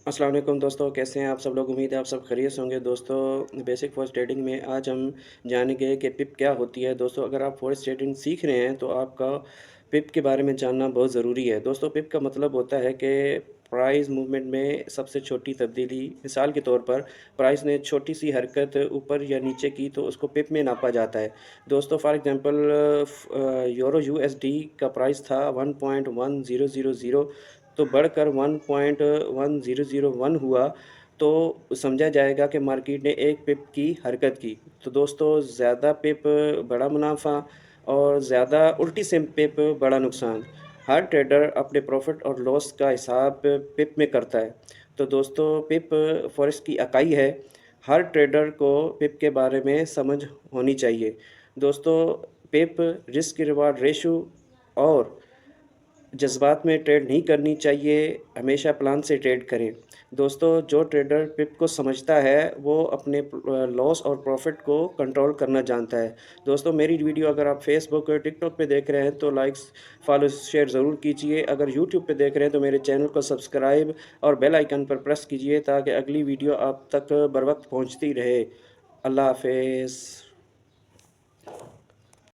अस्सलाम वालेकुम दोस्तों, कैसे हैं आप सब लोग? उम्मीद है आप सब खैरियत से होंगे। दोस्तों, बेसिक फॉरेक्स ट्रेडिंग में आज हम जानेंगे कि पिप क्या होती है। दोस्तों, अगर आप फॉरेक्स ट्रेडिंग सीख रहे हैं तो आपका पिप के बारे में जानना बहुत ज़रूरी है। दोस्तों, पिप का मतलब होता है कि प्राइस मूवमेंट में सबसे छोटी तब्दीली। मिसाल के तौर पर प्राइस ने छोटी सी हरकत ऊपर या नीचे की तो उसको पिप में नापा जाता है। दोस्तों, फॉर एग्जांपल यूरो यूएसडी का प्राइस था 1.1000, तो बढ़कर 1.1001 हुआ, तो समझा जाएगा कि मार्केट ने 1 पिप की हरकत की। तो दोस्तों, ज़्यादा पिप बड़ा मुनाफ़ा और ज़्यादा उल्टी से पिप बड़ा नुकसान। हर ट्रेडर अपने प्रॉफ़िट और लॉस का हिसाब पिप में करता है। तो दोस्तों, पिप फॉरेक्स की इकाई है। हर ट्रेडर को पिप के बारे में समझ होनी चाहिए। दोस्तों, पिप रिस्क रिवार्ड रेशो और जज़्बात में ट्रेड नहीं करनी चाहिए, हमेशा प्लान से ट्रेड करें। दोस्तों, जो ट्रेडर पिप को समझता है, वो अपने लॉस और प्रॉफ़िट को कंट्रोल करना जानता है। दोस्तों, मेरी वीडियो अगर आप फ़ेसबुक और टिकटॉक पे देख रहे हैं, तो लाइक्स, फॉलो, शेयर ज़रूर कीजिए। अगर यूट्यूब पे देख रहे हैं, तो मेरे चैनल को सब्सक्राइब और बेल आइकन पर प्रेस कीजिए ताकि अगली वीडियो आप तक बर वक़्त पहुँचती रहे। अल्लाह हाफ़िज़।